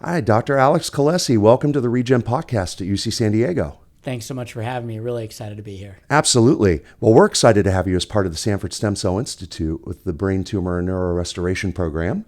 Hi, Dr. Alex Khalessi. Welcome to the Regen Podcast at UC San Diego. Thanks so much for having me. Really excited to be here. Absolutely. Well, we're excited to have you as part of the Sanford Stem Cell Institute with the Brain Tumor and Neurorestoration program.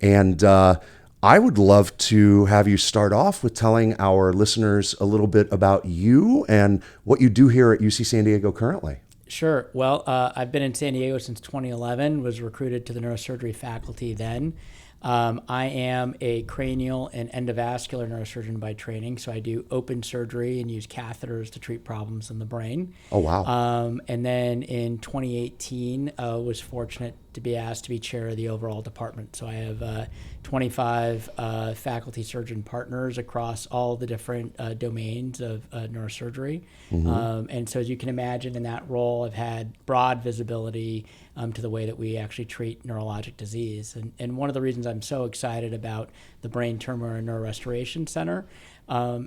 And I would love to have you start off with telling our listeners a little bit about you and what you do here at UC San Diego currently. Sure. Well, I've been in San Diego since 2011, was recruited to the neurosurgery faculty then. I am a cranial and endovascular neurosurgeon by training, so I do open surgery and use catheters to treat problems in the brain. Oh, wow. And then in 2018, was fortunate to be asked to be chair of the overall department. So I have 25 faculty surgeon partners across all the different domains of neurosurgery. And so as you can imagine, in that role, I've had broad visibility to the way that we actually treat neurologic disease. And one of the reasons I'm so excited about the Brain Tumor and Neurorestoration Center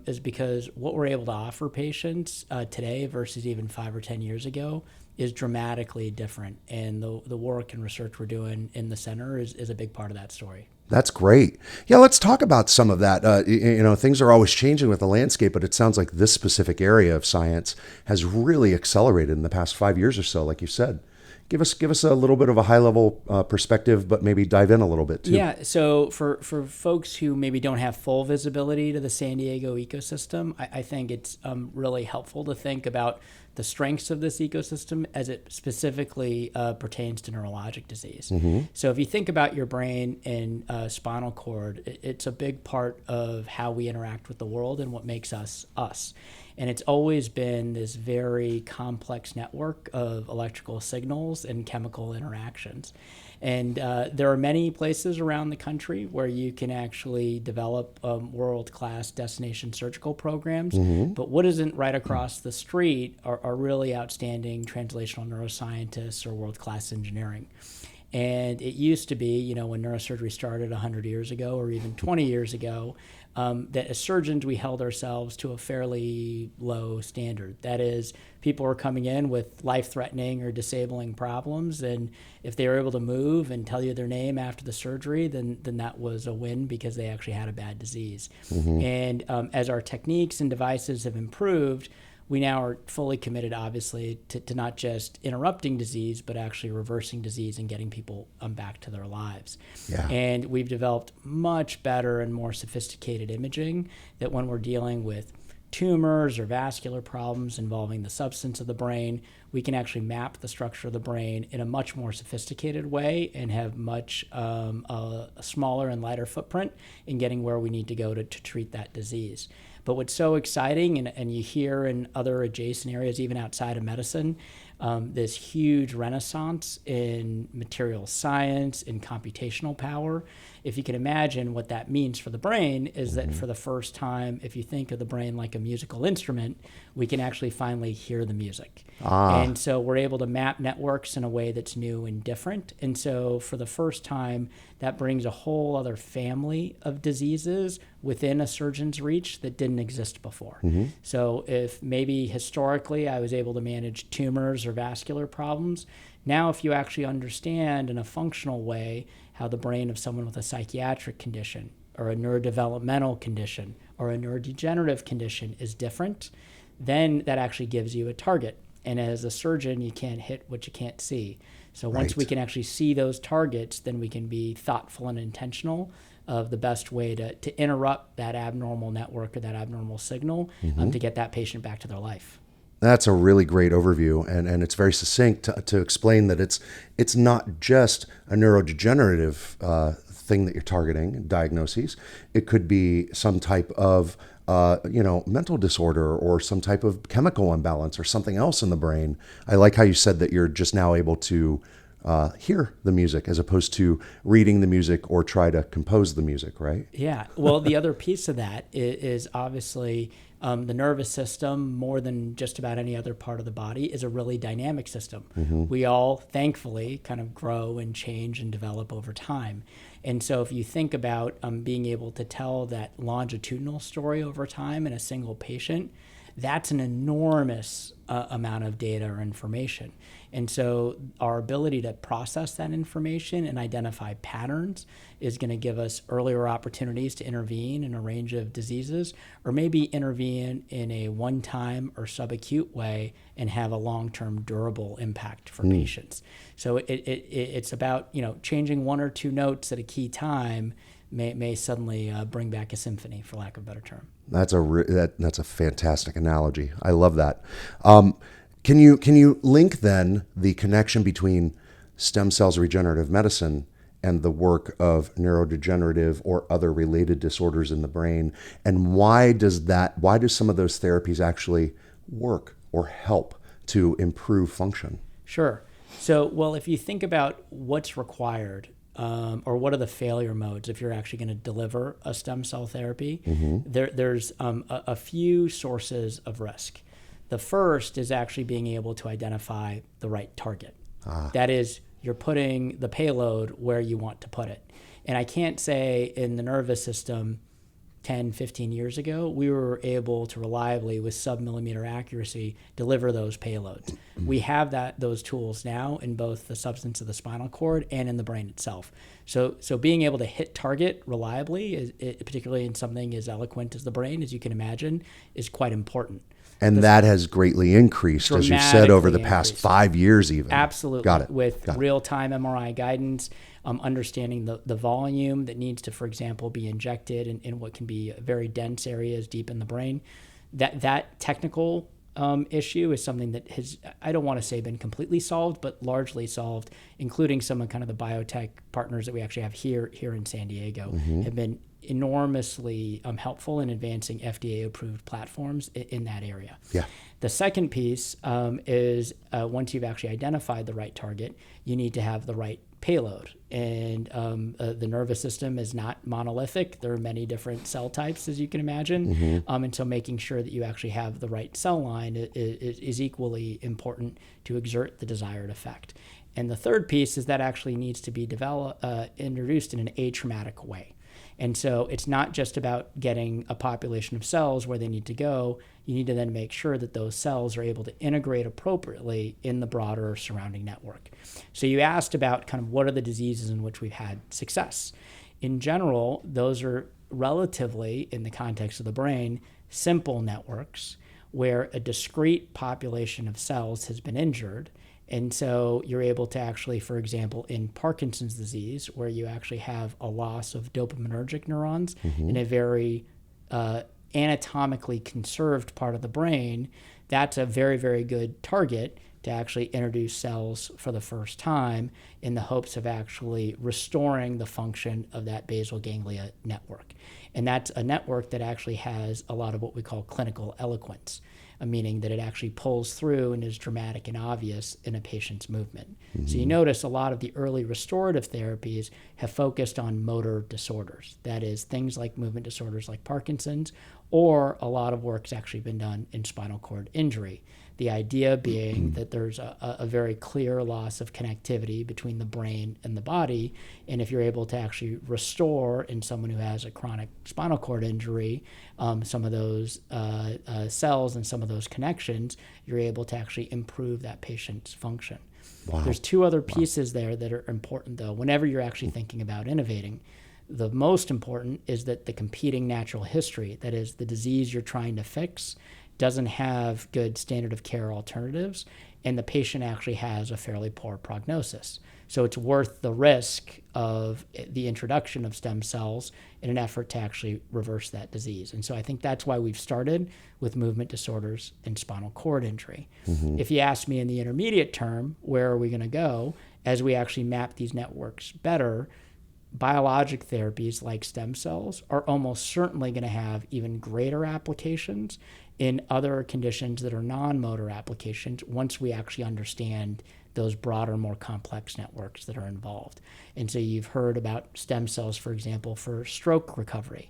is because what we're able to offer patients today versus even 5 or 10 years ago is dramatically different. And the work and research we're doing in the center is a big part of that story. That's great. Yeah, let's talk about some of that. Things are always changing with the landscape, but it sounds like this specific area of science has really accelerated in the past 5 years or so, like you said. Give us a little bit of a high level perspective, but maybe dive in a little bit too. Yeah. So for folks who maybe don't have full visibility to the San Diego ecosystem, I think it's really helpful to think about the strengths of this ecosystem as it specifically pertains to neurologic disease. So if you think about your brain and spinal cord, it's a big part of how we interact with the world and what makes us us. And it's always been this very complex network of electrical signals and chemical interactions. And there are many places around the country where you can actually develop world-class destination surgical programs. But what isn't right across the street are really outstanding translational neuroscientists or world-class engineering. And it used to be, when neurosurgery started 100 years ago or even 20 years ago, that as surgeons, we held ourselves to a fairly low standard. That is, people were coming in with life-threatening or disabling problems, and if they were able to move and tell you their name after the surgery, then that was a win because they actually had a bad disease. And as our techniques and devices have improved, we now are fully committed, obviously, to not just interrupting disease, but actually reversing disease and getting people back to their lives. Yeah. And we've developed much better and more sophisticated imaging that when we're dealing with tumors or vascular problems involving the substance of the brain, we can actually map the structure of the brain in a much more sophisticated way and have much a smaller and lighter footprint in getting where we need to go to treat that disease. But what's so exciting, and you hear in other adjacent areas, even outside of medicine, this huge renaissance in material science, in computational power. If you can imagine what that means for the brain is that for the first time, if you think of the brain like a musical instrument, we can actually finally hear the music. And so we're able to map networks in a way that's new and different. And so for the first time, that brings a whole other family of diseases within a surgeon's reach that didn't exist before. So if maybe historically I was able to manage tumors or vascular problems, now if you actually understand in a functional way how the brain of someone with a psychiatric condition or a neurodevelopmental condition or a neurodegenerative condition is different, then that actually gives you a target. And as a surgeon, you can't hit what you can't see. So once we can actually see those targets, then we can be thoughtful and intentional of the best way to interrupt that abnormal network or that abnormal signal to get that patient back to their life. That's a really great overview, and it's very succinct to explain that it's not just a neurodegenerative thing that you're targeting, diagnoses. It could be some type of mental disorder or some type of chemical imbalance or something else in the brain. I like how you said that you're just now able to hear the music as opposed to reading the music or try to compose the music, right? Yeah. Well, the other piece of that is obviously the nervous system, more than just about any other part of the body, is a really dynamic system. We all, thankfully, kind of grow and change and develop over time. And so if you think about being able to tell that longitudinal story over time in a single patient, That's an enormous amount of data or information. And so our ability to process that information and identify patterns is going to give us earlier opportunities to intervene in a range of diseases, or maybe intervene in a one-time or subacute way and have a long-term durable impact for patients. So it's about, changing one or two notes at a key time may suddenly bring back a symphony, for lack of a better term. That's a fantastic analogy. I love that. Can you link then the connection between stem cells regenerative medicine and the work of neurodegenerative or other related disorders in the brain, and why do some of those therapies actually work or help to improve function? Sure. So, well, if you think about what's required, or what are the failure modes if you're actually going to deliver a stem cell therapy, there's a few sources of risk. The first is actually being able to identify the right target. That is, you're putting the payload where you want to put it. And I can't say in the nervous system 10, 15 years ago, we were able to reliably, with sub-millimeter accuracy, deliver those payloads. We have those tools now in both the substance of the spinal cord and in the brain itself. So being able to hit target reliably, particularly in something as eloquent as the brain, as you can imagine, is quite important. And that has greatly increased, as you said, over the past 5 years even. Absolutely. Got it. With real-time MRI guidance, understanding the volume that needs to, for example, be injected in what can be very dense areas deep in the brain. That technical issue is something that has, I don't want to say been completely solved, but largely solved, including some of kind of the biotech partners that we actually have here in San Diego, have been enormously helpful in advancing FDA-approved platforms in that area. Yeah. The second piece is once you've actually identified the right target, you need to have the right payload. And the nervous system is not monolithic. There are many different cell types, as you can imagine. And so making sure that you actually have the right cell line is equally important to exert the desired effect. And the third piece is that actually needs to be introduced in an atraumatic way. And so it's not just about getting a population of cells where they need to go. You need to then make sure that those cells are able to integrate appropriately in the broader surrounding network. So you asked about kind of what are the diseases in which we've had success. In general, those are relatively, in the context of the brain, simple networks where a discrete population of cells has been injured. And so you're able to actually, for example, in Parkinson's disease, where you actually have a loss of dopaminergic neurons in a very anatomically conserved part of the brain, that's a very, very good target to actually introduce cells for the first time in the hopes of actually restoring the function of that basal ganglia network. And that's a network that actually has a lot of what we call clinical eloquence, meaning that it actually pulls through and is dramatic and obvious in a patient's movement. So you notice a lot of the early restorative therapies have focused on motor disorders. That is, things like movement disorders like Parkinson's, or a lot of work's actually been done in spinal cord injury. The idea being that there's a very clear loss of connectivity between the brain and the body, and if you're able to actually restore in someone who has a chronic spinal cord injury, some of those cells and some of those connections, you're able to actually improve that patient's function. Wow. There's two other pieces there that are important, though. Whenever you're actually thinking about innovating, the most important is that the competing natural history, that is, the disease you're trying to fix, doesn't have good standard of care alternatives, and the patient actually has a fairly poor prognosis. So it's worth the risk of the introduction of stem cells in an effort to actually reverse that disease. And so I think that's why we've started with movement disorders and spinal cord injury. If you ask me in the intermediate term, where are we going to go as we actually map these networks better, biologic therapies like stem cells are almost certainly going to have even greater applications in other conditions that are non-motor applications once we actually understand those broader, more complex networks that are involved. And so you've heard about stem cells, for example, for stroke recovery,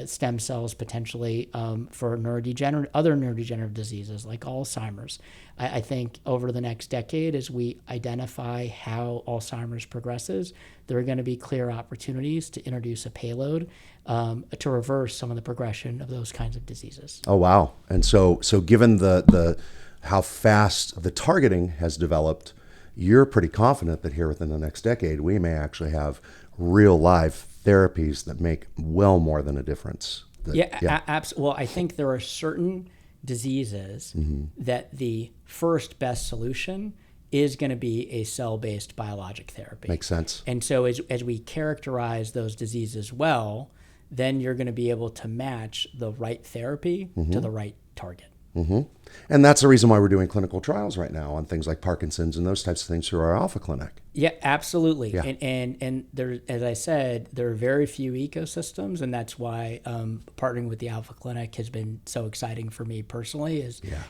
stem cells potentially for other neurodegenerative diseases like Alzheimer's. I think over the next decade, as we identify how Alzheimer's progresses, there are going to be clear opportunities to introduce a payload to reverse some of the progression of those kinds of diseases. therapies. Oh, wow. And so given the how fast the targeting has developed, you're pretty confident that here within the next decade, we may actually have real live therapies that make well more than a difference. Absolutely. Well, I think there are certain diseases that the first best solution is going to be a cell-based biologic therapy. Makes sense. And so as we characterize those diseases well, then you're going to be able to match the right therapy to the right target. And that's the reason why we're doing clinical trials right now on things like Parkinson's and those types of things through our Alpha Clinic. Yeah, absolutely. Yeah. And there, as I said, there are very few ecosystems, and that's why partnering with the Alpha Clinic has been so exciting for me personally.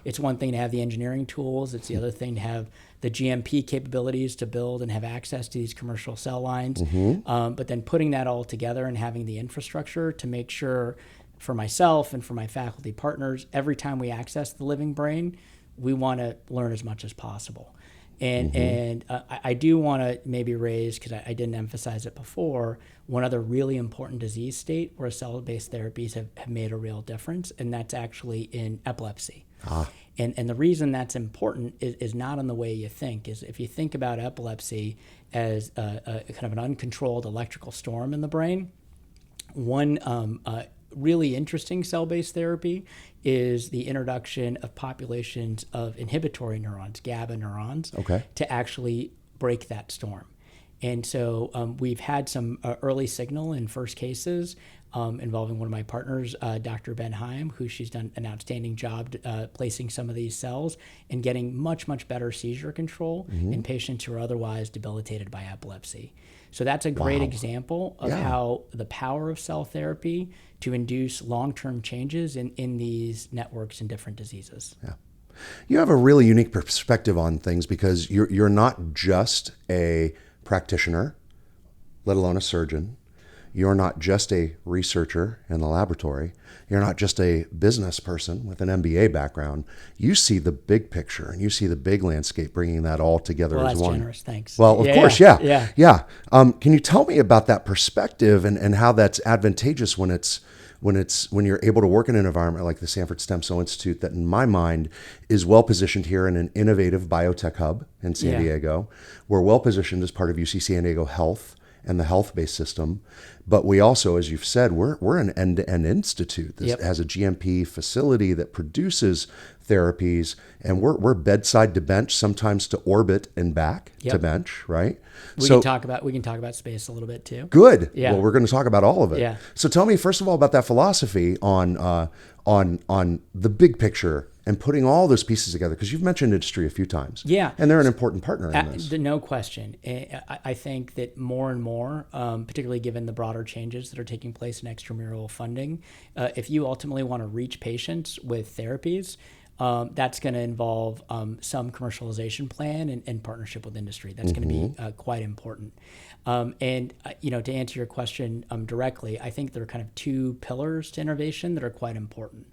It's one thing to have the engineering tools; it's the other thing to have the GMP capabilities to build and have access to these commercial cell lines. But then putting that all together and having the infrastructure to make sure, for myself and for my faculty partners, every time we access the living brain, we want to learn as much as possible. And I do want to maybe raise, because I didn't emphasize it before, one other really important disease state where cell-based therapies have made a real difference, and that's actually in epilepsy. And the reason that's important is not in the way you think. Is if you think about epilepsy as a kind of an uncontrolled electrical storm in the brain, one really interesting cell-based therapy is the introduction of populations of inhibitory neurons, GABA neurons, to actually break that storm. And so we've had some early signal in first cases involving one of my partners, Dr. Ben Heim, who she's done an outstanding job placing some of these cells and getting much, much better seizure control in patients who are otherwise debilitated by epilepsy. So that's a great example of how the power of cell therapy to induce long-term changes in these networks in different diseases. Yeah. You have a really unique perspective on things because you're not just a practitioner, let alone a surgeon. You're not just a researcher in the laboratory. You're not just a business person with an MBA background. You see the big picture and you see the big landscape, bringing that all together as one. Well, that's generous. Thanks. Well, of course, yeah. Can you tell me about that perspective and how that's advantageous when you're able to work in an environment like the Sanford Stem Cell Institute that, in my mind, is well positioned here in an innovative biotech hub in San Diego. We're well positioned as part of UC San Diego Health and the health-based system. But we also, as you've said, we're an end-to-end institute that has a GMP facility that produces therapies, and we're bedside to bench, sometimes to orbit and back to bench, right? We can talk about space a little bit too. Good. Yeah. Well, we're going to talk about all of it. Yeah. So tell me first of all about that philosophy on the big picture and putting all those pieces together, because you've mentioned industry a few times. Yeah. And they're an important partner in this. No question. I think that more and more, particularly given the broader changes that are taking place in extramural funding, if you ultimately want to reach patients with therapies, that's going to involve some commercialization plan and partnership with industry. That's going to be quite important. And to answer your question directly, I think there are kind of two pillars to innovation that are quite important.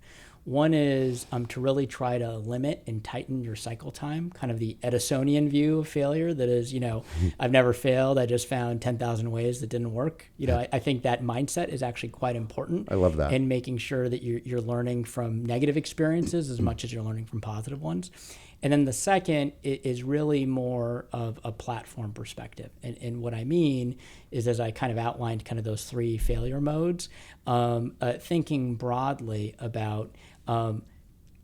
One is to really try to limit and tighten your cycle time, kind of the Edisonian view of failure that is, I've never failed, I just found 10,000 ways that didn't work. I think that mindset is actually quite important. I love that. And making sure that you're learning from negative experiences as much as you're learning from positive ones. And then the second is really more of a platform perspective. And what I mean is, as I kind of outlined kind of those three failure modes, thinking broadly about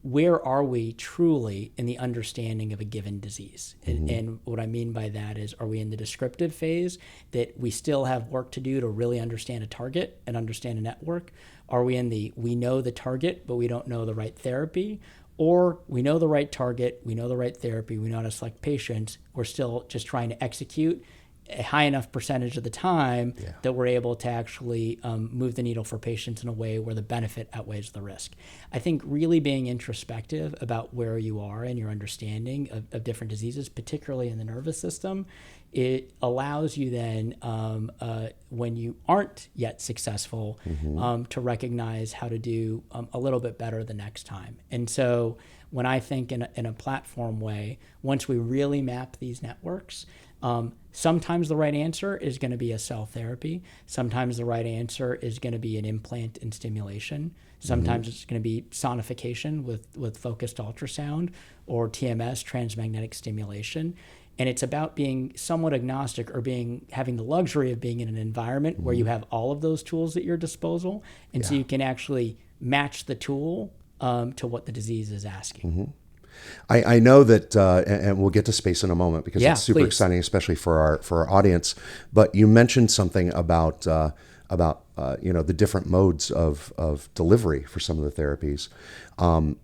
where are we truly in the understanding of a given disease? And what I mean by that is, are we in the descriptive phase that we still have work to do to really understand a target and understand a network? Are we in we know the target, but we don't know the right therapy? Or we know the right target, we know the right therapy, we know how to select patients, we're still just trying to execute a high enough percentage of the time that we're able to actually move the needle for patients in a way where the benefit outweighs the risk. I think really being introspective about where you are and your understanding of different diseases, particularly in the nervous system, it allows you then, when you aren't yet successful, to recognize how to do a little bit better the next time. And so when I think in a platform way, once we really map these networks, sometimes the right answer is going to be a cell therapy. Sometimes the right answer is going to be an implant and stimulation. Sometimes it's going to be sonification with focused ultrasound or TMS, transmagnetic stimulation. And it's about being somewhat agnostic or having the luxury of being in an environment where you have all of those tools at your disposal. And so you can actually match the tool to what the disease is asking. I know that, and we'll get to space in a moment because it's super please. exciting, especially for our audience. But you mentioned something about the different modes of delivery for some of the therapies.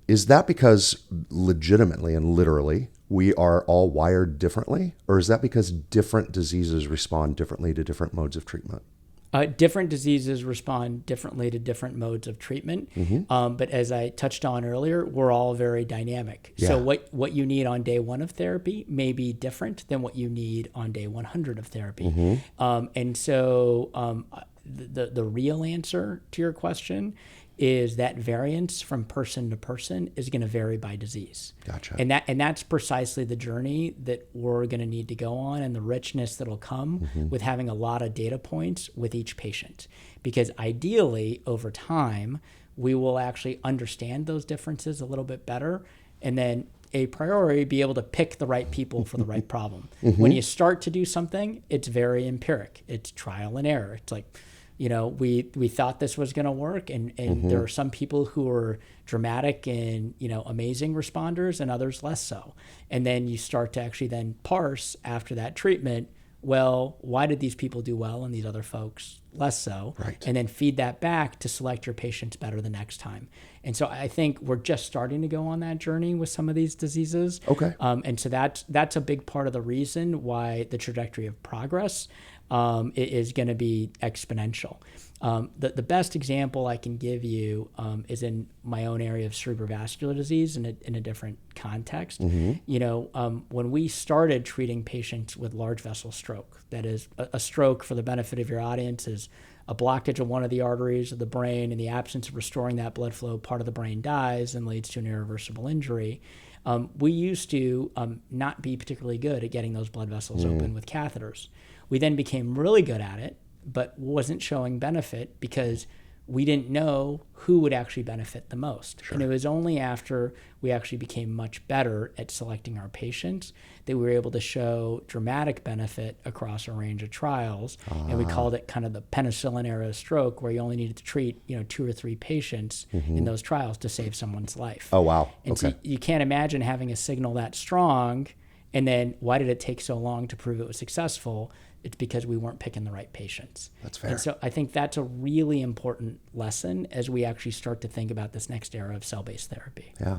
Is that because legitimately and literally we are all wired differently, or is that because different diseases respond differently to different modes of treatment? Different diseases respond differently to different modes of treatment. But as I touched on earlier, we're all very dynamic. Yeah. So what you need on day 1 of therapy may be different than what you need on day 100 of therapy. And so the real answer to your question is that variance from person to person is going to vary by disease. Gotcha. And that's precisely the journey that we're going to need to go on, and the richness that'll come with having a lot of data points with each patient. Because ideally, over time, we will actually understand those differences a little bit better, and then a priori be able to pick the right people for the right problem. When you start to do something, it's very empiric. It's trial and error. It's like, we thought this was going to work, and there are some people who are dramatic and, amazing responders and others less so. And then you start to actually then parse after that treatment, well, why did these people do well and these other folks less so? Right. And then feed that back to select your patients better the next time. And so I think we're just starting to go on that journey with some of these diseases. Okay. And so that's a big part of the reason why the trajectory of progress is going to be exponential. The best example I can give you is in my own area of cerebrovascular disease in a different context. When we started treating patients with large vessel stroke, that is a stroke, for the benefit of your audience, is a blockage of one of the arteries of the brain. In the absence of restoring that blood flow, part of the brain dies and leads to an irreversible injury. We used to not be particularly good at getting those blood vessels open with catheters. We then became really good at it, but wasn't showing benefit because we didn't know who would actually benefit the most. Sure. And it was only after we actually became much better at selecting our patients that we were able to show dramatic benefit across a range of trials. And we called it kind of the penicillin era stroke, where you only needed to treat 2 or 3 patients in those trials to save someone's life. Oh, wow. And so you can't imagine having a signal that strong, and then why did it take so long to prove it was successful? It's because we weren't picking the right patients. That's fair. And so I think that's a really important lesson as we actually start to think about this next era of cell-based therapy. Yeah.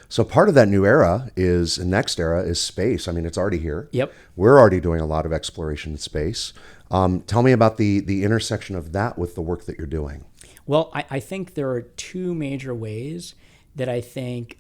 So part of that new era next era is space. I mean, it's already here. Yep. We're already doing a lot of exploration in space. Tell me about the intersection of that with the work that you're doing. Well, I think there are 2 major ways that I think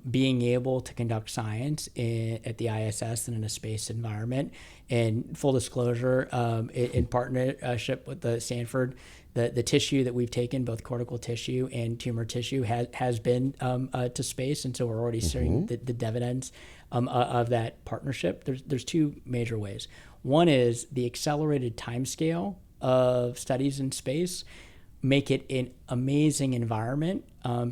being able to conduct science at the ISS and in a space environment, and full disclosure, in partnership with the Sanford, the tissue that we've taken, both cortical tissue and tumor tissue, has been to space, and so we're already seeing the dividends of that partnership. There's 2 major ways. One is the accelerated timescale of studies in space make it an amazing environment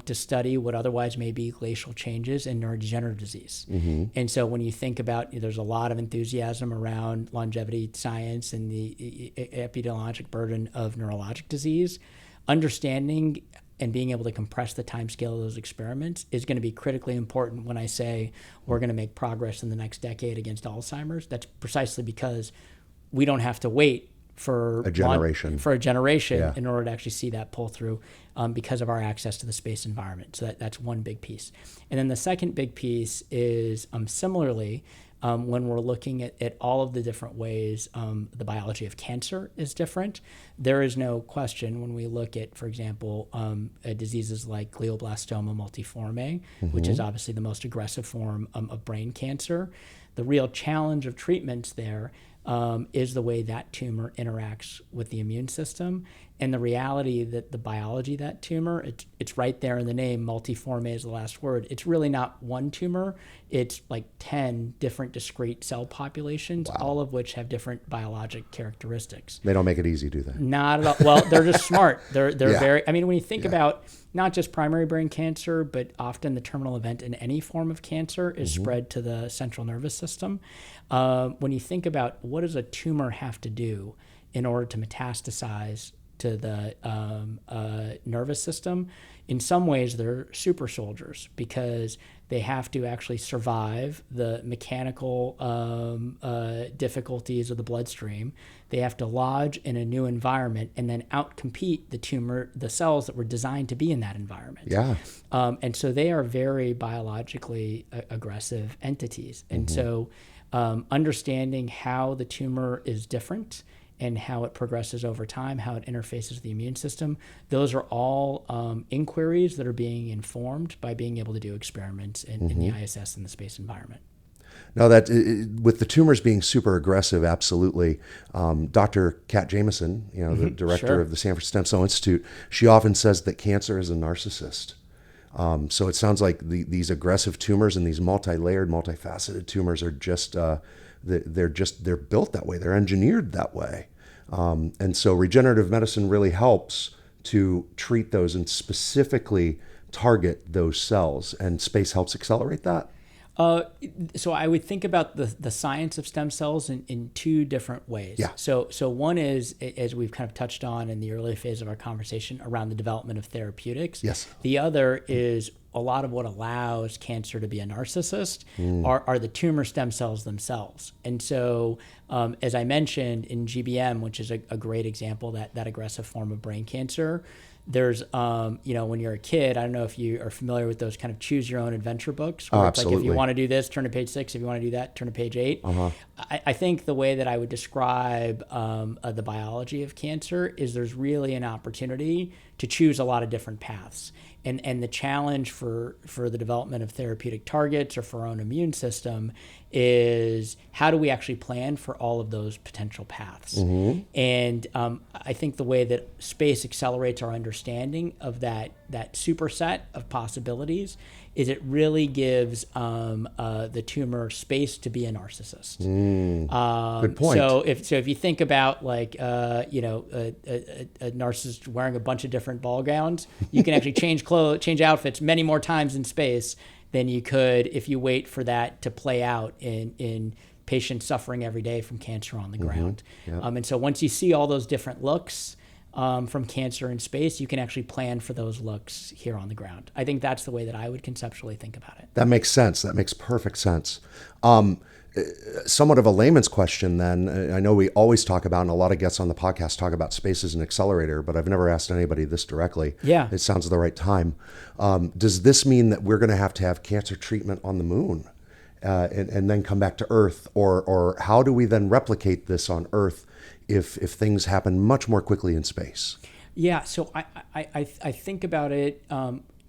to study what otherwise may be glacial changes in neurodegenerative disease. And so when you think about, there's a lot of enthusiasm around longevity science and the epidemiologic burden of neurologic disease, understanding and being able to compress the timescale of those experiments is going to be critically important when I say we're going to make progress in the next decade against Alzheimer's. That's precisely because we don't have to wait for a generation yeah, in order to actually see that pull through because of our access to the space environment. So that's one big piece. And then the second big piece is similarly, when we're looking at all of the different ways the biology of cancer is different, there is no question when we look at, for example, diseases like glioblastoma multiforme, which is obviously the most aggressive form of brain cancer. The real challenge of treatments there is the way that tumor interacts with the immune system. And the reality that the biology of that tumor, it's right there in the name, multiforme is the last word. It's really not one tumor. It's like 10 different discrete cell populations, all of which have different biologic characteristics. They don't make it easy, do they? Not at all. Well, they're just smart. They're Yeah. very, I mean, when you think about not just primary brain cancer, but often the terminal event in any form of cancer is spread to the central nervous system. When you think about what does a tumor have to do in order to metastasize to the nervous system, in some ways they're super soldiers because they have to actually survive the mechanical difficulties of the bloodstream. They have to lodge in a new environment and then outcompete the cells that were designed to be in that environment. Yeah. And so they are very biologically aggressive entities. And so understanding how the tumor is different and how it progresses over time, how it interfaces with the immune system. Those are all inquiries that are being informed by being able to do experiments in the ISS and the space environment. No, with the tumors being super aggressive, absolutely. Dr. Kat Jameson, the director of the Sanford Stem Cell Institute, she often says that cancer is a narcissist. So it sounds like these aggressive tumors and these multi-layered, multifaceted tumors are just they're built that way. They're engineered that way. And so regenerative medicine really helps to treat those and specifically target those cells. And space helps accelerate that. So I would think about the science of stem cells in two different ways. Yeah. So one is, as we've kind of touched on in the early phase of our conversation, around the development of therapeutics. Yes. The other is a lot of what allows cancer to be a narcissist are the tumor stem cells themselves. And so, as I mentioned in GBM, which is a great example, that aggressive form of brain cancer, there's, when you're a kid, I don't know if you are familiar with those kind of choose your own adventure books. Where it's absolutely. like, if you want to do this, turn to page 6. If you want to do that, turn to page 8. I think the way that I would describe the biology of cancer is there's really an opportunity to choose a lot of different paths. And the challenge for the development of therapeutic targets or for our own immune system is how do we actually plan for all of those potential paths? And I think the way that space accelerates our understanding of that superset of possibilities is it really gives the tumor space to be a narcissist. Good point. So if you think about like a narcissist wearing a bunch of different ball gowns, you can actually change outfits many more times in space than you could if you wait for that to play out in patients suffering every day from cancer on the ground. And so once you see all those different looks from cancer in space, you can actually plan for those looks here on the ground. I think that's the way that I would conceptually think about it. That makes sense. That makes perfect sense. Somewhat of a layman's question then. I know we always talk about, and a lot of guests on the podcast talk about space as an accelerator, but I've never asked anybody this directly. Yeah. It sounds the right time. Does this mean that we're going to have cancer treatment on the moon and then come back to Earth? Or how do we then replicate this on Earth if things happen much more quickly in space? Yeah, so I think about it.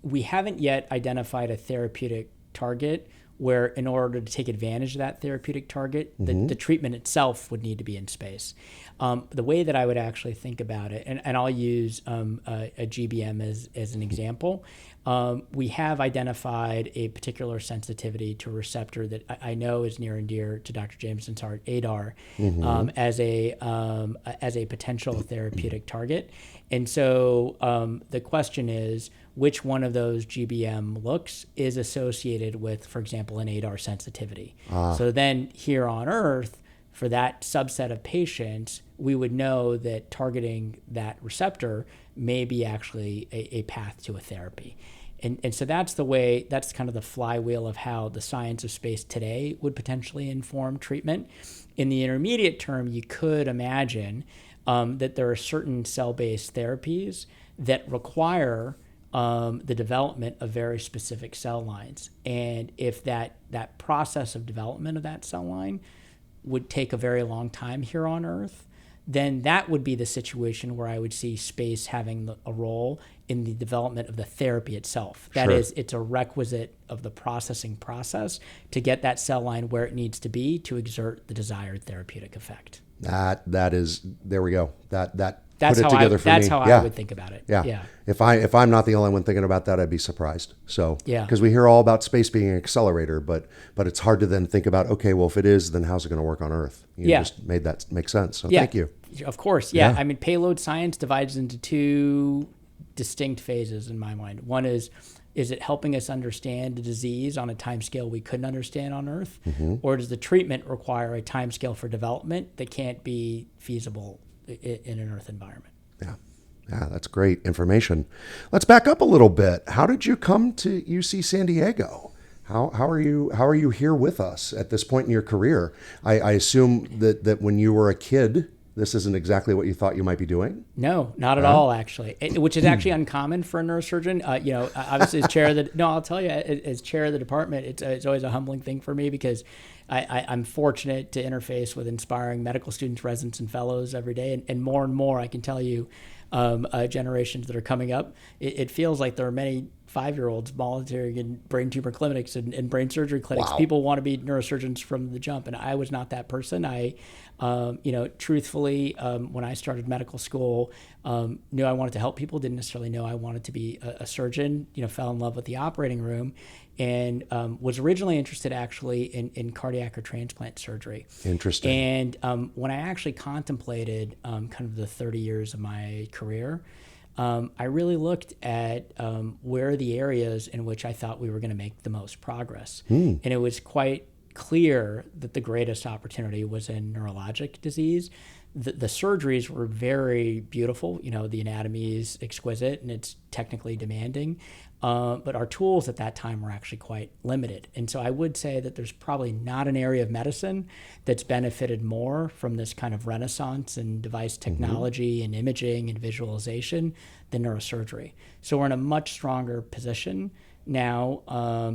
We haven't yet identified a therapeutic target where in order to take advantage of that therapeutic target, the treatment itself would need to be in space. The way that I would actually think about it, and I'll use a GBM as an example, we have identified a particular sensitivity to a receptor that I know is near and dear to Dr. Jameson's heart, ADAR, as a potential therapeutic target. And so the question is, which one of those GBM looks is associated with, for example, an ADAR sensitivity? So then here on Earth, for that subset of patients, we would know that targeting that receptor may be actually a path to a therapy. And so that's kind of the flywheel of how the science of space today would potentially inform treatment. In the intermediate term, you could imagine that there are certain cell-based therapies that require the development of very specific cell lines. And if that process of development of that cell line would take a very long time here on Earth, then that would be the situation where I would see space having a role in the development of the therapy itself. That is, it's a requisite of the processing process to get that cell line where it needs to be to exert the desired therapeutic effect. That is, there we go. That That's put it how together for me. That's how I would think about it. Yeah. Yeah. If I'm not the only one thinking about that, I'd be surprised. So, Yeah. because we hear all about space being an accelerator, but it's hard to then think about, okay, well, if it is, then how's it going to work on Earth? You just made that make sense. So thank you. Of course. Yeah. I mean, payload science divides into two distinct phases in my mind. One is it helping us understand a disease on a time scale we couldn't understand on Earth? Or does the treatment require a time scale for development that can't be feasible in an Earth environment? Yeah, that's great information. Let's back up a little bit. How did you come to UC San Diego? How are you here with us at this point in your career? I assume that when you were a kid, this isn't exactly what you thought you might be doing? No, not at all, actually, which is actually uncommon for a neurosurgeon. Obviously, as chair of the, no, I'll tell you, as chair of the department, it's always a humbling thing for me because I'm fortunate to interface with inspiring medical students, residents, and fellows every day. And more, I can tell you, generations that are coming up, it feels like there are many 5-year-olds volunteering in brain tumor clinics and brain surgery clinics. Wow. People want to be neurosurgeons from the jump, and I was not that person. Truthfully, when I started medical school, knew I wanted to help people, didn't necessarily know I wanted to be a surgeon, fell in love with the operating room, and was originally interested actually in cardiac or transplant surgery. Interesting. And when I actually contemplated kind of the 30 years of my career, I really looked at where are the areas in which I thought we were going to make the most progress. And it was quite clear that the greatest opportunity was in neurologic disease. The surgeries were very beautiful. The anatomy is exquisite and it's technically demanding. But our tools at that time were actually quite limited. And so I would say that there's probably not an area of medicine that's benefited more from this kind of renaissance in device technology and imaging and visualization than neurosurgery. So we're in a much stronger position now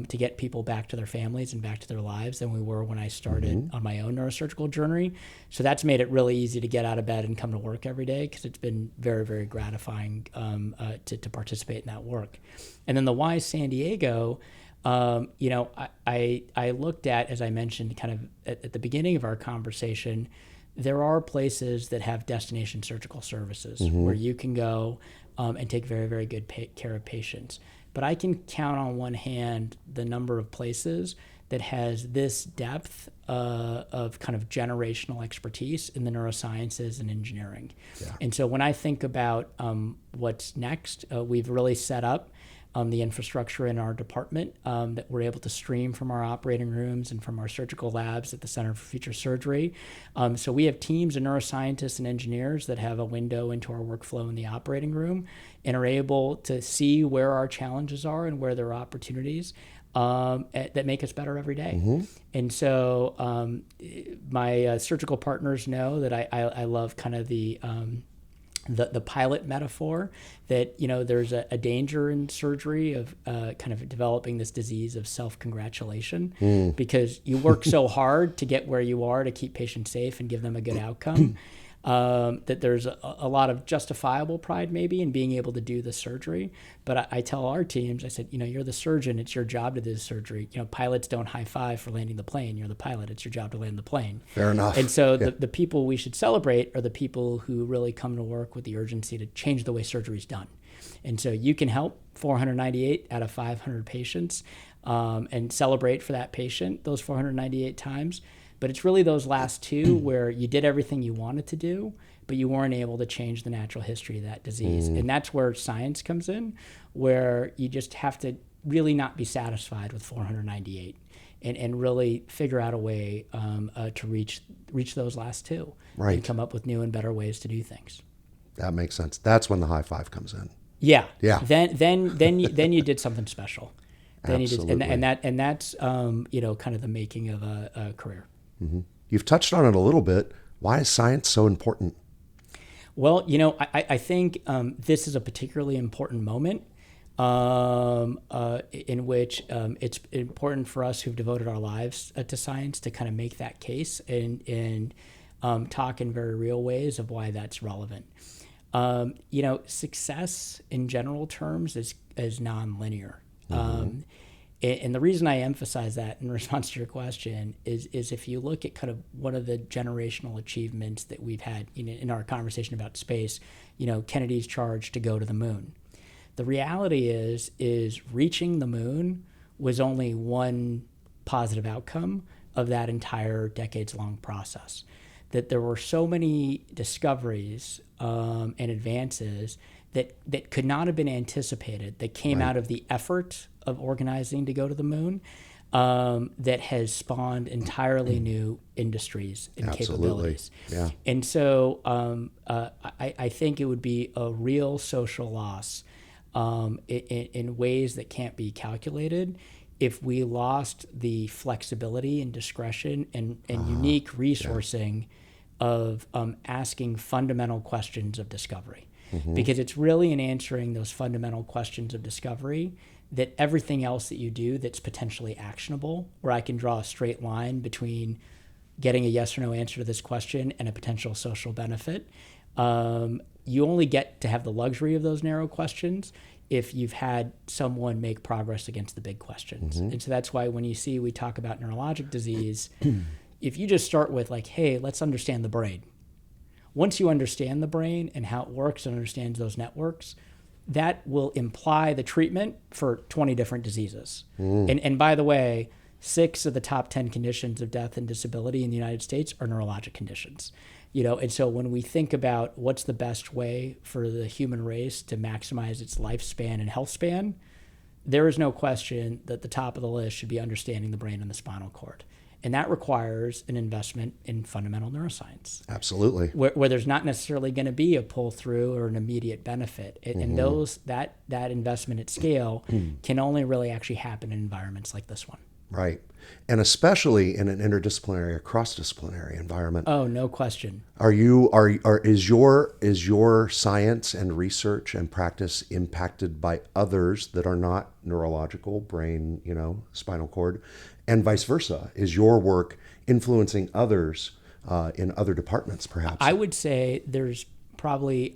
to get people back to their families and back to their lives than we were when I started on my own neurosurgical journey. So that's made it really easy to get out of bed and come to work every day because it's been very, very gratifying to participate in that work. And then the why San Diego, I looked at, as I mentioned kind of at the beginning of our conversation, there are places that have destination surgical services where you can go and take very, very good care of patients. But I can count on one hand the number of places that has this depth of kind of generational expertise in the neurosciences and engineering. Yeah. And so when I think about what's next, we've really set up the infrastructure in our department that we're able to stream from our operating rooms and from our surgical labs at the Center for Future Surgery. So we have teams of neuroscientists and engineers that have a window into our workflow in the operating room and are able to see where our challenges are and where there are opportunities that make us better every day. And so my surgical partners know that I love kind of the pilot metaphor that, there's a danger in surgery of kind of developing this disease of self-congratulation because you work so hard to get where you are to keep patients safe and give them a good outcome. That there's a lot of justifiable pride maybe in being able to do the surgery. But I tell our teams, I said, you're the surgeon, it's your job to do the surgery. Pilots don't high five for landing the plane. You're the pilot, it's your job to land the plane. Fair enough. And so the people we should celebrate are the people who really come to work with the urgency to change the way surgery is done. And so you can help 498 out of 500 patients and celebrate for that patient those 498 times. But it's really those last two where you did everything you wanted to do, but you weren't able to change the natural history of that disease. And that's where science comes in, where you just have to really not be satisfied with 498 and really figure out a way to reach those last two and come up with new and better ways to do things. That makes sense. That's when the high five comes in. Yeah. Yeah. Then you did something special. Absolutely. And that's kind of the making of a career. You've touched on it a little bit. Why is science so important? Well, I think this is a particularly important moment in which it's important for us who've devoted our lives to science to kind of make that case and talk in very real ways of why that's relevant. Success in general terms is nonlinear. And the reason I emphasize that in response to your question is if you look at kind of one of the generational achievements that we've had in our conversation about space, Kennedy's charge to go to the moon. The reality is reaching the moon was only one positive outcome of that entire decades-long process. That there were so many discoveries and advances that could not have been anticipated, that came out of the effort of organizing to go to the moon, that has spawned entirely new industries and capabilities. Yeah. And so I think it would be a real social loss in ways that can't be calculated if we lost the flexibility and discretion and unique resourcing of asking fundamental questions of discovery. Because it's really in answering those fundamental questions of discovery that everything else that you do that's potentially actionable, where I can draw a straight line between getting a yes or no answer to this question and a potential social benefit, you only get to have the luxury of those narrow questions if you've had someone make progress against the big questions. And so that's why when we talk about neurologic disease, if you just start with like, hey, let's understand the brain. Once you understand the brain and how it works and understands those networks, that will imply the treatment for 20 different diseases. And by the way, 6 of the top 10 conditions of death and disability in the United States are neurologic conditions. And so when we think about what's the best way for the human race to maximize its lifespan and health span, there is no question that the top of the list should be understanding the brain and the spinal cord. And that requires an investment in fundamental neuroscience. Absolutely. Where there's not necessarily going to be a pull-through or an immediate benefit. And that investment at scale can only really actually happen in environments like this one. Right. And especially in an interdisciplinary or cross-disciplinary environment. Oh, no question. Is your science and research and practice impacted by others that are not neurological, brain, spinal cord, and vice versa? Is your work influencing others in other departments, perhaps? I would say there's probably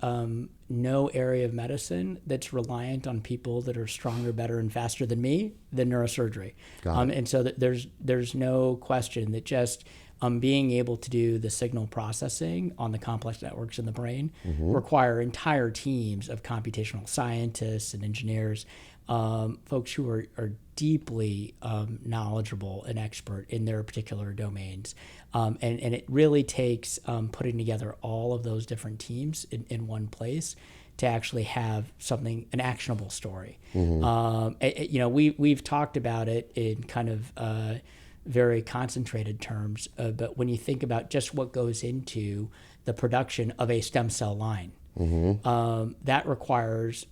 no area of medicine that's reliant on people that are stronger, better, and faster than me than neurosurgery. And so there's no question that just being able to do the signal processing on the complex networks in the brain require entire teams of computational scientists and engineers, folks who are deeply knowledgeable and expert in their particular domains. And it really takes putting together all of those different teams in one place to actually have an actionable story. We've talked about it in kind of very concentrated terms, but when you think about just what goes into the production of a stem cell line, that requires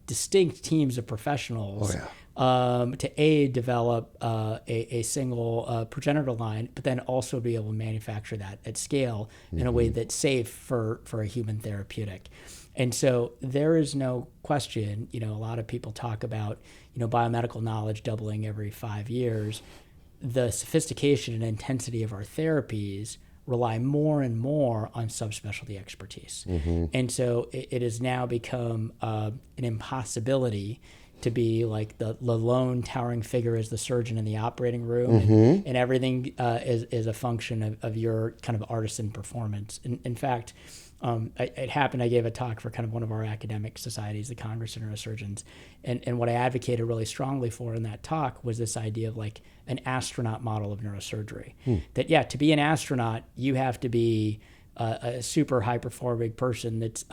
distinct teams of professionals to develop a single progenitor line, but then also be able to manufacture that at scale in a way that's safe for a human therapeutic. And so there is no question, a lot of people talk about, biomedical knowledge doubling every 5 years. The sophistication and intensity of our therapies rely more and more on subspecialty expertise. And so it has now become an impossibility to be like the lone towering figure as the surgeon in the operating room, and everything is a function of your kind of artisan performance. In fact, it happened, I gave a talk for kind of one of our academic societies, the Congress of Neurosurgeons, and what I advocated really strongly for in that talk was this idea of like an astronaut model of neurosurgery. That, to be an astronaut, you have to be a super high-performing person that's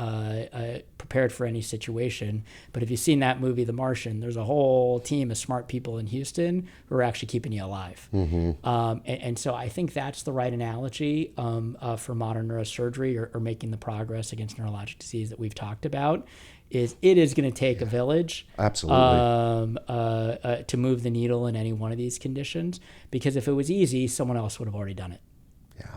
prepared for any situation. But if you've seen that movie, The Martian, there's a whole team of smart people in Houston who are actually keeping you alive. And so I think that's the right analogy for modern neurosurgery or making the progress against neurologic disease that we've talked about. It is going to take a village to move the needle in any one of these conditions, because if it was easy, someone else would have already done it. Yeah.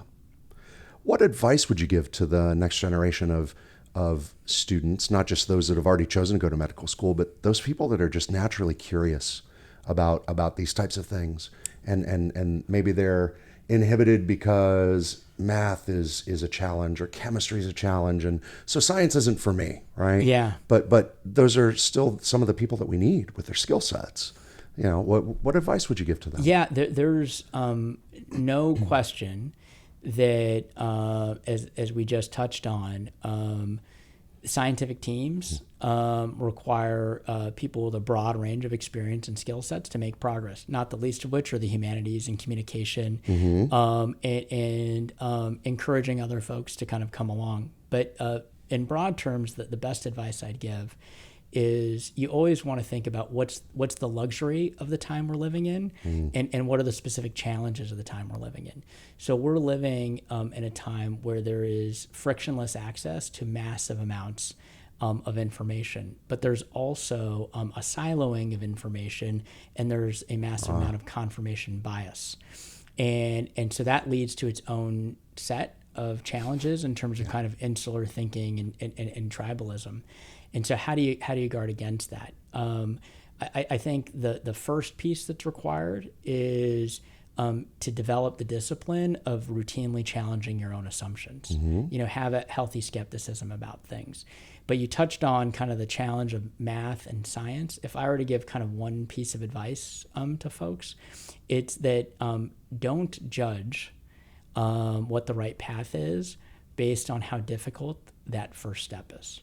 What advice would you give to the next generation of students, not just those that have already chosen to go to medical school, but those people that are just naturally curious about these types of things, and maybe they're inhibited because math is a challenge or chemistry is a challenge, and so science isn't for me, right? Yeah. But those are still some of the people that we need with their skill sets. What advice would you give to them? Yeah, there's no question that as we just touched on, scientific teams require people with a broad range of experience and skill sets to make progress, not the least of which are the humanities and communication, and encouraging other folks to kind of come along. But in broad terms, the best advice I'd give is you always want to think about what's the luxury of the time we're living in, and what are the specific challenges of the time we're living in. So we're living in a time where there is frictionless access to massive amounts of information, but there's also a siloing of information, and there's a massive amount of confirmation bias. And so that leads to its own set of challenges in terms of kind of insular thinking and tribalism. And so how do you guard against that? I think the first piece that's required is to develop the discipline of routinely challenging your own assumptions. Have a healthy skepticism about things. But you touched on kind of the challenge of math and science. If I were to give kind of one piece of advice to folks, it's that don't judge what the right path is based on how difficult that first step is.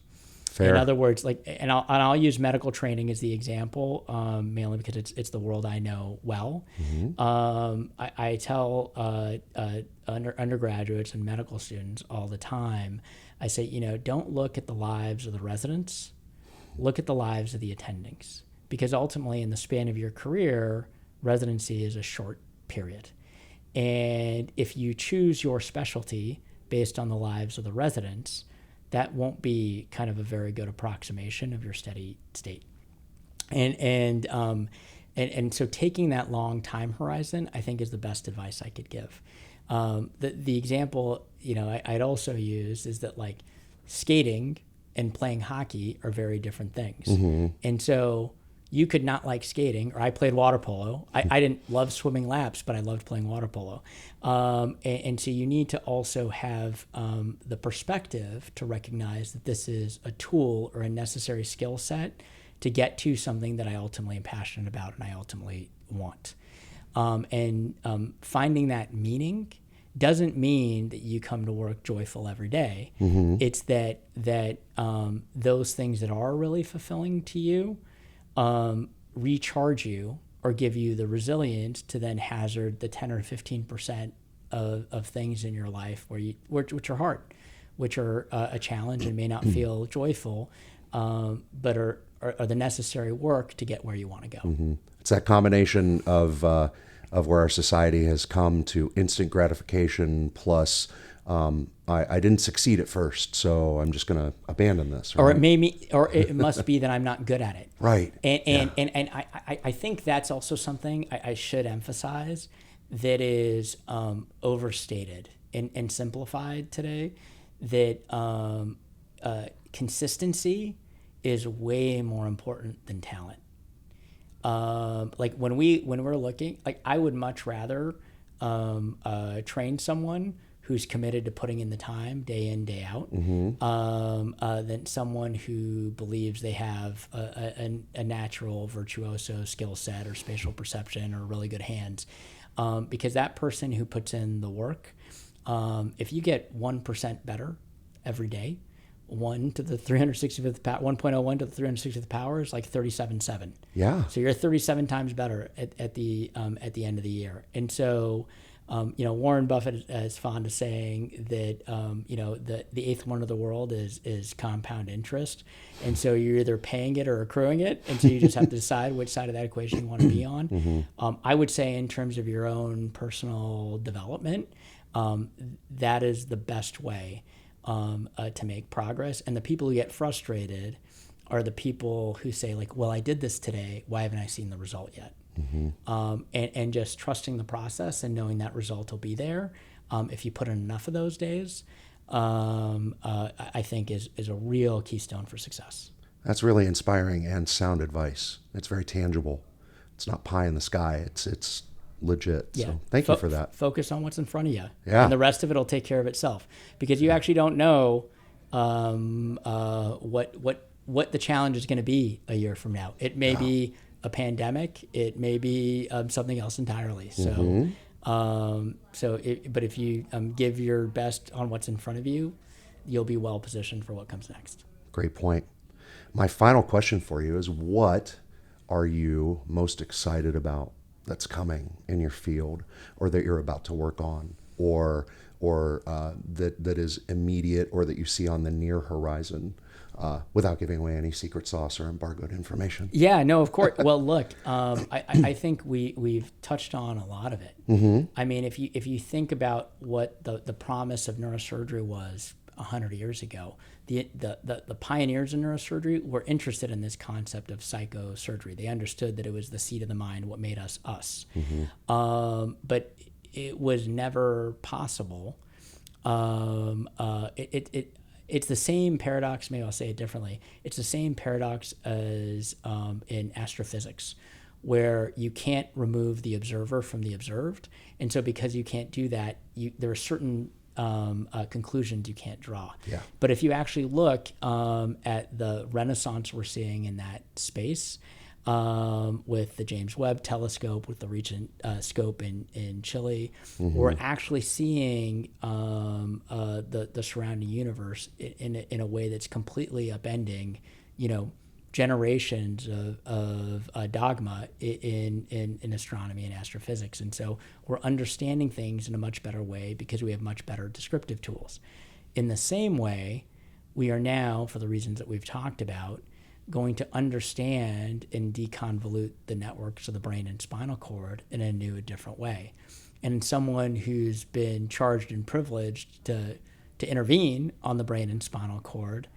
Fair. In other words, and I'll use medical training as the example, mainly because it's the world I know well. I tell undergraduates and medical students all the time, I say, don't look at the lives of the residents, look at the lives of the attendings. Because ultimately, in the span of your career, residency is a short period. And if you choose your specialty based on the lives of the residents, that won't be kind of a very good approximation of your steady state. And so taking that long time horizon, I think, is the best advice I could give. The example, I'd also use is that skating and playing hockey are very different things. And so you could not like skating, or I played water polo. I didn't love swimming laps, but I loved playing water polo. And so you need to also have the perspective to recognize that this is a tool or a necessary skill set to get to something that I ultimately am passionate about and I ultimately want. Finding that meaning doesn't mean that you come to work joyful every day. It's that those things that are really fulfilling to you recharge you or give you the resilience to then hazard the 10 or 15% of things in your life which are hard, which are a challenge and may not feel joyful, but are the necessary work to get where you want to go. It's that combination of where our society has come to instant gratification plus I didn't succeed at first, so I'm just going to abandon this. Right? Or it must be that I'm not good at it. Right. And I think that's also something I should emphasize that is overstated and simplified today. That consistency is way more important than talent. When we're looking, I would much rather train someone who's committed to putting in the time day in, day out, than someone who believes they have a natural virtuoso skill set or spatial perception or really good hands. Because that person who puts in the work, if you get 1% better every day, 1 to the 365th power, 1.01 to the 360th power is like 37.7. Yeah. So you're 37 times better at the end of the year. And so, Warren Buffett is fond of saying that, the eighth wonder of the world is compound interest. And so you're either paying it or accruing it. And so you just have to decide which side of that equation you want to be on. I would say in terms of your own personal development, that is the best way to make progress. And the people who get frustrated are the people who say well, I did this today. Why haven't I seen the result yet? And just trusting the process and knowing that result will be there. If you put in enough of those days, I think is a real keystone for success. That's really inspiring and sound advice. It's very tangible. It's not pie in the sky. It's legit. Yeah. So thank you for that. Focus on what's in front of you. Yeah. And the rest of it will take care of itself, because you actually don't know what the challenge is going to be a year from now. It may be a pandemic. It may be something else entirely. So, but if you give your best on what's in front of you, you'll be well positioned for what comes next. Great point. My final question for you is, what are you most excited about that's coming in your field, or that you're about to work on, or that is immediate, or that you see on the near horizon, without giving away any secret sauce or embargoed information? Yeah, no, of course. Well, look, I think we've touched on a lot of it. I mean, if you think about what the promise of neurosurgery was 100 years ago, the pioneers in neurosurgery were interested in this concept of psychosurgery. They understood that it was the seat of the mind, what made us us. But it was never possible. It's the same paradox. Maybe I'll say it differently. It's the same paradox as in astrophysics, where you can't remove the observer from the observed, and so because you can't do that, there are certain conclusions you can't draw. Yeah. But if you actually look at the renaissance we're seeing in that space, with the James Webb Telescope, with the Regent scope in Chile, we're actually seeing the surrounding universe in a way that's completely upending, generations of dogma in astronomy and astrophysics. And so we're understanding things in a much better way because we have much better descriptive tools. In the same way, we are now, for the reasons that we've talked about, going to understand and deconvolute the networks of the brain and spinal cord in a new, different way. And someone who's been charged and privileged to intervene on the brain and spinal cord,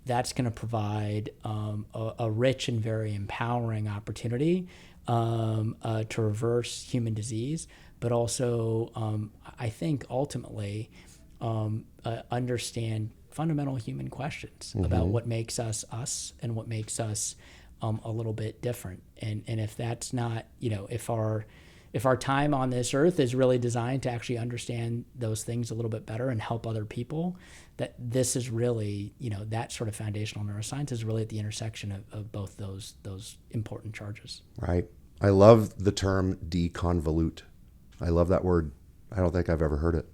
that's going to provide a rich and very empowering opportunity to reverse human disease, but also, I think, ultimately understand fundamental human questions about what makes us us and what makes us a little bit different. And if that's not, if our time on this earth is really designed to actually understand those things a little bit better and help other people, that this is really, that sort of foundational neuroscience is really at the intersection of both those important charges. Right. I love the term deconvolute. I love that word. I don't think I've ever heard it.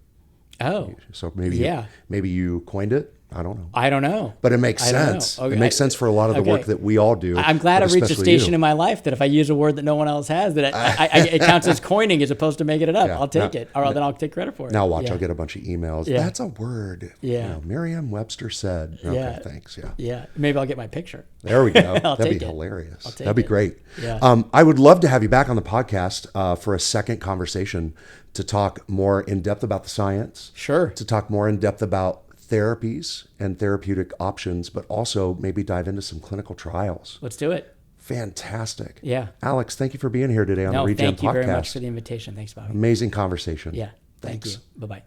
Oh, so maybe you coined it. I don't know. I don't know. But it makes sense. Okay. It makes sense for a lot of the work that we all do. I'm glad I've reached a station in my life that if I use a word that no one else has, that it counts as coining as opposed to making it up. I'll take it. Or then I'll take credit for it. Now watch, I'll get a bunch of emails. Yeah. That's a word. Yeah. Merriam-Webster said. Okay, thanks. Yeah. Yeah. Maybe I'll get my picture. There we go. That'd be hilarious. That'd be great. Yeah. I would love to have you back on the podcast for a second conversation to talk more in depth about the science. Sure. To talk more in depth about therapies and therapeutic options, but also maybe dive into some clinical trials. Let's do it. Fantastic. Yeah. Alex, thank you for being here today on the Regen Podcast. Thank you very much for the invitation. Thanks, Bobby. Amazing conversation. Yeah. Thanks. Thank you. Bye-bye.